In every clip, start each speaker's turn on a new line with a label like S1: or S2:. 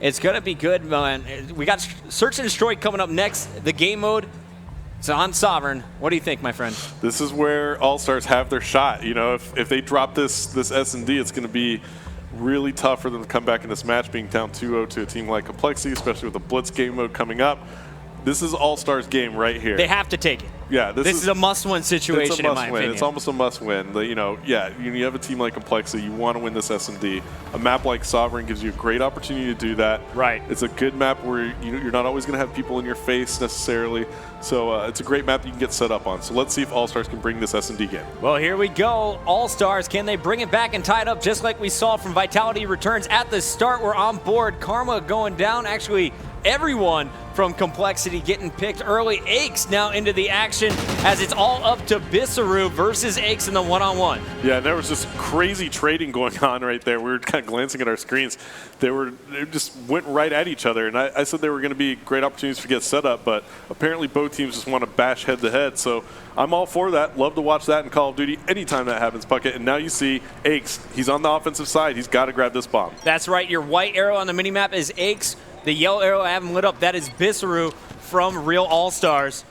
S1: It's going to be good, man. We got Search and Destroy coming up next. The game mode, it's on Sovereign. What do you think, my friend?
S2: This is where AllStars have their shot. You know, if they drop this S&D, it's going to be really tough for them to come back in this match, being down 2-0 to a team like Complexity, especially with the Blitz game mode coming up. This is AllStars game right here.
S1: They have to take it.
S2: Yeah,
S1: this is a must-win situation, in my opinion.
S2: It's almost a must-win. You know, yeah, you have a team like Complexity, you want to win this S&D. A map like Sovereign gives you a great opportunity to do that.
S1: Right.
S2: It's a good map where you're not always going to have people in your face necessarily. So it's a great map that you can get set up on. So let's see if AllStars can bring this S&D game.
S1: Well, here we go. AllStars, can they bring it back and tie it up just like we saw from Vitality Returns at the start? We're on board. Karma going down. Actually, everyone from Complexity getting picked early. Aches now into the action as it's all up to Bissaru versus Aches in the one-on-one.
S2: Yeah, and there was just crazy trading going on right there. We were kind of glancing at our screens. They just went right at each other, and I said there were going to be great opportunities to get set up, but apparently both teams just want to bash head-to-head, so I'm all for that. Love to watch that in Call of Duty anytime that happens, Puckett. And now you see Aches. He's on the offensive side. He's got to grab this bomb.
S1: That's right. Your white arrow on the minimap is Aches. The yellow arrow I haven't lit up, that is Bissaru from Real AllStars.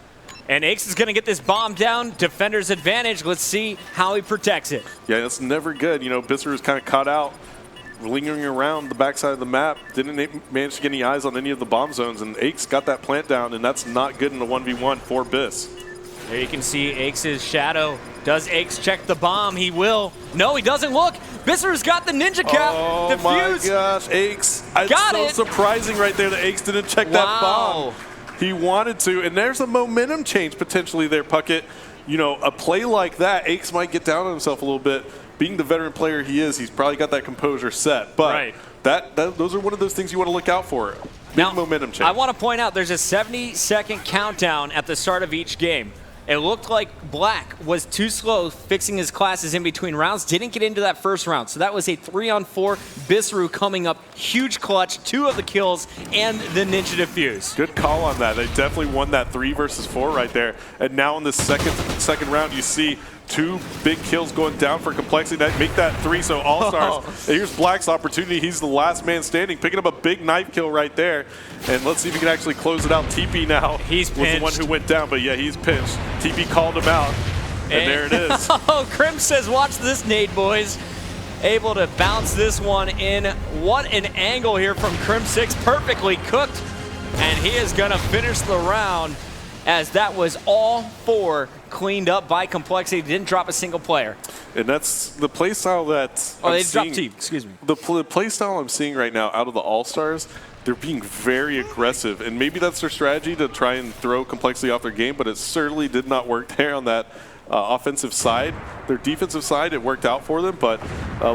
S1: And Aches is going to get this bomb down. Defender's advantage. Let's see how he protects it.
S2: Yeah, that's never good. You know, Bissaru's kind of caught out, lingering around the backside of the map. Didn't manage to get any eyes on any of the bomb zones. And Aches got that plant down, and that's not good in the 1v1 for Biss.
S1: There you can see Aches' shadow. Does Aches check the bomb? He will. No, he doesn't. Look, Bissaru's got the ninja cap.
S2: Oh
S1: the
S2: my
S1: fuse.
S2: gosh, Aches.
S1: Got
S2: it's so surprising right there that Aches didn't check that bomb. He wanted to, and there's a momentum change potentially there, Puckett. You know, a play like that, Aches might get down on himself a little bit. Being the veteran player he is, he's probably got that composure set. But those are one of those things you want to look out for. Big momentum change.
S1: I want to point out there's a 70-second countdown at the start of each game. It looked like Black was too slow fixing his classes in between rounds. Didn't get into that first round. So that was a 3-on-4. Bissaru coming up. Huge clutch. 2 of the kills and the ninja defuse.
S2: Good call on that. They definitely won that 3 versus 4 right there. And now in the second round, you see 2 big kills going down for Complexity. That make that 3. So AllStars. Here's Black's opportunity. He's the last man standing, picking up a big knife kill right there. And let's see if he can actually close it out. TP now
S1: was
S2: the one who went down, but yeah, he's pinched. TP called him out, and there it is.
S1: Oh, Crim says, watch this nade, boys. Able to bounce this one in. What an angle here from Crim6. Perfectly cooked, and he is going to finish the round as that was all 4 cleaned up by Complexity. Didn't drop a single player.
S2: And that's the playstyle that
S1: they dropped team, excuse me.
S2: The playstyle I'm seeing right now out of the AllStars, they're being very aggressive. And maybe that's their strategy to try and throw Complexity off their game, but it certainly did not work there on that offensive side. Their defensive side, it worked out for them, but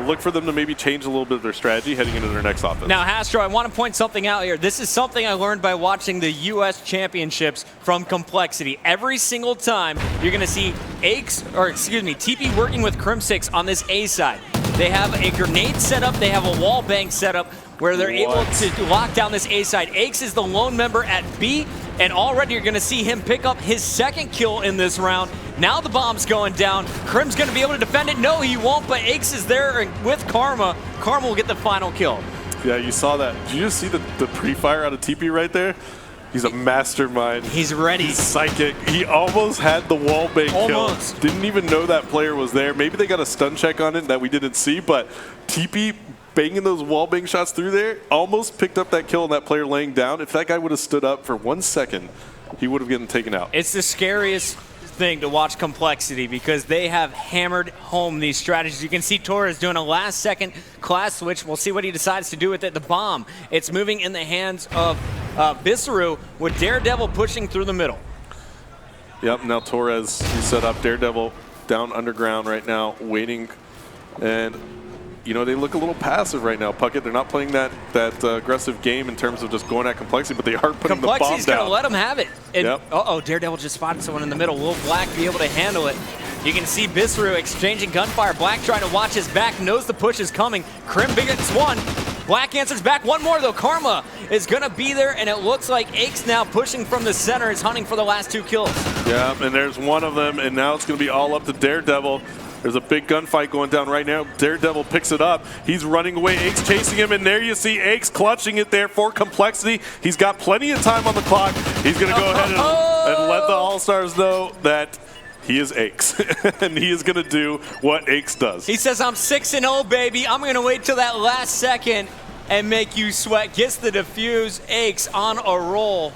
S2: look for them to maybe change a little bit of their strategy heading into their next offense.
S1: Now, Hastro, I want to point something out here. This is something I learned by watching the U.S. Championships from Complexity. Every single time, you're going to see TP working with Crim6 on this A side. They have a grenade set up. They have a wall bang set up where they're able to lock down this A side. Aches is the lone member at B, and already you're going to see him pick up his 2nd kill in this round. Now the bomb's going down. Crim's going to be able to defend it. No, he won't, but Aches is there with Karma. Karma will get the final kill.
S2: Yeah, you saw that. Did you just see the pre-fire out of TP right there? He's a mastermind.
S1: He's ready.
S2: He's psychic. He almost had the wall bang kill. Didn't even know that player was there. Maybe they got a stun check on it that we didn't see, but TP banging those wall bang shots through there almost picked up that kill and that player laying down. If that guy would have stood up for 1 second, he would have gotten taken out.
S1: It's the scariest thing to watch Complexity because they have hammered home these strategies. You can see Torres doing a last-second class switch. We'll see what he decides to do with it. The bomb, it's moving in the hands of Bissaru with Daredevil pushing through the middle.
S2: Yep, now Torres, he's set up. Daredevil down underground right now, waiting. And, you know, they look a little passive right now, Puckett. They're not playing that aggressive game in terms of just going at Complexity, but they are putting the bomb down.
S1: Complexity's going to let them have it. And, Daredevil just spotted someone in the middle. Will Black be able to handle it? You can see Bissaru exchanging gunfire. Black trying to watch his back, knows the push is coming. Crim gets 1. Black answers back. 1 more, though. Karma is going to be there, and it looks like Aches now pushing from the center is hunting for the last 2 kills.
S2: Yeah, and there's one of them, and now it's going to be all up to Daredevil. There's a big gunfight going down right now. Daredevil picks it up. He's running away. Aches chasing him, and there you see Aches clutching it there for Complexity. He's got plenty of time on the clock. He's going to go ahead and let the All-Stars know that he is Aches, and he is going to do what Aches does.
S1: He says, I'm 6-0, baby. I'm going to wait till that last second and make you sweat. Gets the defuse. Aches on a roll.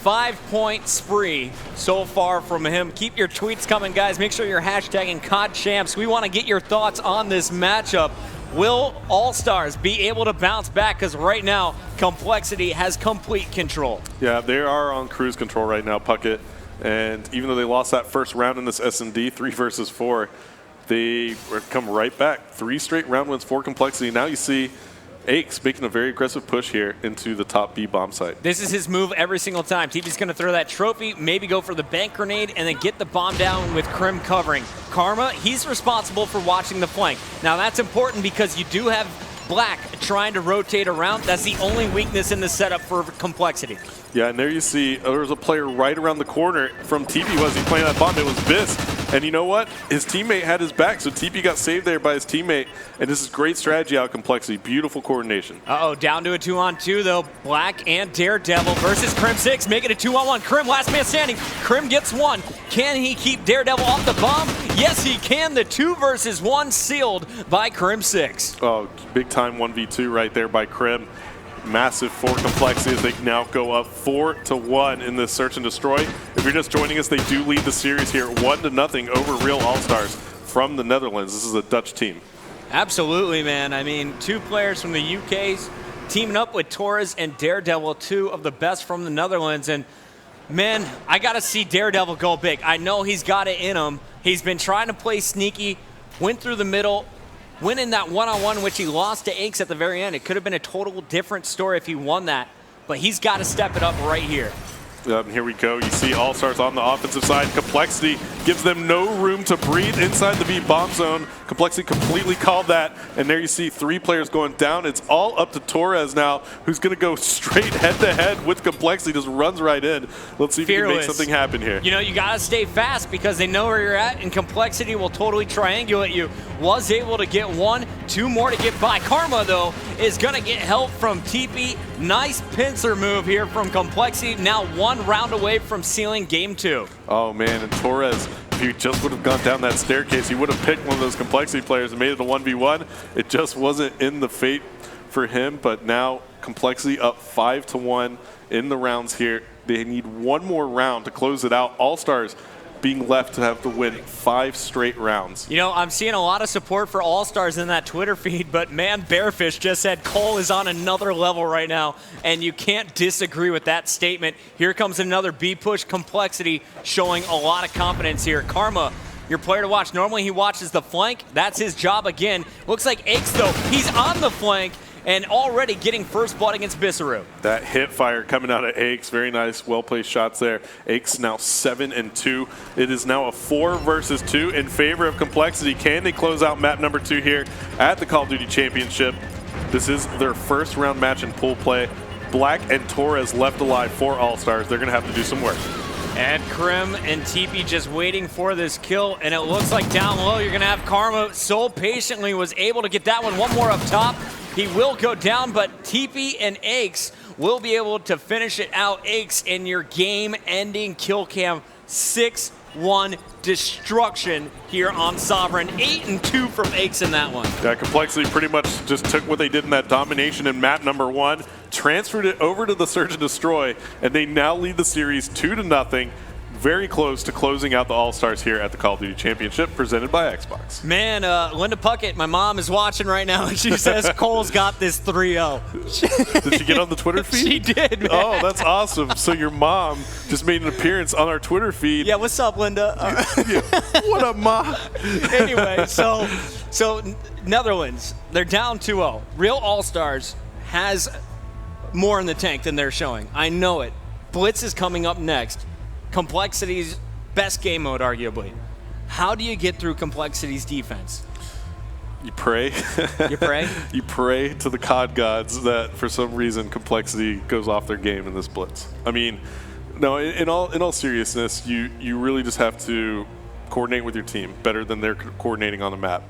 S1: 5-point spree so far from him. Keep your tweets coming, guys. Make sure you're hashtagging COD Champs. We want to get your thoughts on this matchup. Will All-Stars be able to bounce back? Because right now, Complexity has complete control.
S2: Yeah, they are on cruise control right now, Puckett. And even though they lost that first round in this S&D, 3 versus 4, they come right back. 3 straight round wins for Complexity. Now you see Aches making a very aggressive push here into the top B bomb site.
S1: This is his move every single time. TP's going to throw that trophy, maybe go for the bank grenade, and then get the bomb down with Crim covering. Karma, he's responsible for watching the flank. Now that's important because you do have Black trying to rotate around. That's the only weakness in the setup for Complexity.
S2: Yeah, and there you see there's a player right around the corner from TP. Was he playing that bomb? It was Biss. And you know what? His teammate had his back, so TP got saved there by his teammate. And this is great strategy out of Complexity. Beautiful coordination.
S1: Uh-oh, down to a 2-on-2, though. Black and Daredevil versus Crim6. Make it a 2-on-1. Crim, last man standing. Crim gets 1. Can he keep Daredevil off the bomb? Yes, he can. The 2 versus 1 sealed by Crim6.
S2: Oh, big time 1v2 right there by Crim. Massive for Complexity as they now go up 4-1 in this search and destroy. If you're just joining us, they do lead the series here 1-0 over Real All-Stars from the Netherlands. This is a Dutch team.
S1: Absolutely, man. I mean, 2 players from the UK's teaming up with Torres and Daredevil, 2 of the best from the Netherlands. And man, I got to see Daredevil go big. I know he's got it in him. He's been trying to play sneaky, went through the middle, went in that one-on-one, which he lost to Aches at the very end. It could have been a total different story if he won that, but he's got to step it up right here.
S2: Here we go. You see All-Stars on the offensive side. Complexity gives them no room to breathe inside the B bomb zone. Complexity completely called that. And there you see 3 players going down. It's all up to Torres now, who's going to go straight head-to-head with Complexity. Just runs right in. Let's see if he can make something happen here.
S1: You know, you got to stay fast because they know where you're at, and Complexity will totally triangulate you. Was able to get 1, 2 more to get by. Karma, though, is going to get help from TP. Nice pincer move here from Complexity. Now 1 round away from sealing game 2.
S2: Oh, man, and Torres, if he just would have gone down that staircase, he would have picked one of those Complexity players and made it a 1v1. It just wasn't in the fate for him, but now Complexity up 5-1 in the rounds here. They need 1 more round to close it out. All-Stars being left to have to win 5 straight rounds.
S1: You know, I'm seeing a lot of support for All-Stars in that Twitter feed, but man, Bearfish just said Cole is on another level right now, and you can't disagree with that statement. Here comes another B push. Complexity showing a lot of confidence here. Karma, your player to watch. Normally he watches the flank. That's his job again. Looks like Aches, though, he's on the flank and already getting first blood against Bissaru.
S2: That hit fire coming out of Aches. Very nice, well-placed shots there. Aches now 7-2. It is now a 4 versus 2 in favor of Complexity. Can they close out map number 2 here at the Call of Duty Championship? This is their first round match in pool play. Black and Torres left alive for All-Stars. They're going to have to do some work.
S1: And Crim and TP just waiting for this kill, and it looks like down low you're going to have Karma so patiently was able to get that one. 1 more up top. He will go down, but TP and Aches will be able to finish it out. Aches in your game-ending kill cam. 6-1 destruction here on Sovereign. 8-2 from Aches in that one.
S2: Yeah, Complexity pretty much just took what they did in that domination in map number 1, transferred it over to the Search and Destroy, and they now lead the series 2-0. Very close to closing out the All-Stars here at the Call of Duty Championship presented by Xbox.
S1: Man, Linda Puckett, my mom is watching right now, and she says Cole's got this 3-0.
S2: Did she get on the Twitter feed?
S1: She did, man.
S2: Oh, that's awesome. So your mom just made an appearance on our Twitter feed.
S1: Yeah, what's up, Linda?
S2: Yeah. What up, Ma?
S1: Anyway, so Netherlands, they're down 2-0. Real All-Stars has more in the tank than they're showing. I know it. Blitz is coming up next. Complexity's best game mode, arguably. How do you get through Complexity's defense?
S2: You pray.
S1: You pray?
S2: You pray to the COD gods that for some reason Complexity goes off their game in this blitz. I mean, no, in all seriousness, you really just have to coordinate with your team better than they're coordinating on the map.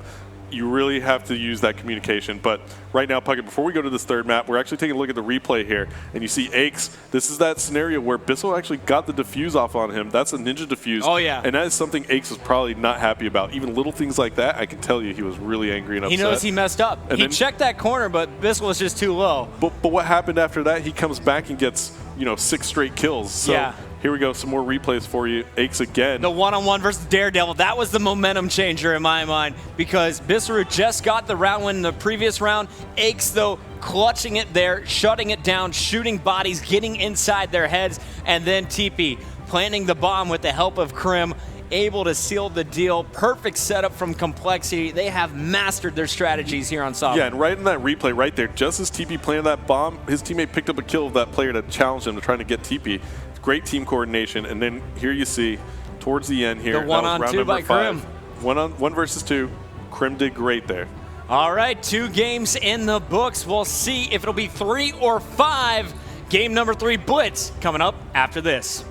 S2: You really have to use that communication. But right now, Puckett, before we go to this third map, we're actually taking a look at the replay here. And you see Aches. This is that scenario where Bissell actually got the defuse off on him. That's a ninja defuse.
S1: Oh, yeah.
S2: And that is something Aches was probably not happy about. Even little things like that, I can tell you he was really angry and upset.
S1: He knows he messed up.
S2: And
S1: he checked that corner, but Bissell was just too low.
S2: But what happened after that, he comes back and gets, 6 straight kills. So
S1: yeah.
S2: Here we go, some more replays for you. Aches again.
S1: The one-on-one versus Daredevil, that was the momentum changer in my mind because Bissell just got the round win in the previous round. Aches, though, clutching it there, shutting it down, shooting bodies, getting inside their heads, and then TP planting the bomb with the help of Krim, able to seal the deal. Perfect setup from Complexity. They have mastered their strategies here on Sovereign.
S2: Yeah, and right in that replay right there, just as TP planted that bomb, his teammate picked up a kill of that player to challenge him to trying to get TP. Great team coordination, and then here you see towards the end here,
S1: the one-on-2 by Krim.
S2: 1 versus 2. Krim did great there.
S1: All right, 2 games in the books. We'll see if it'll be 3 or 5. Game number 3 Blitz coming up after this.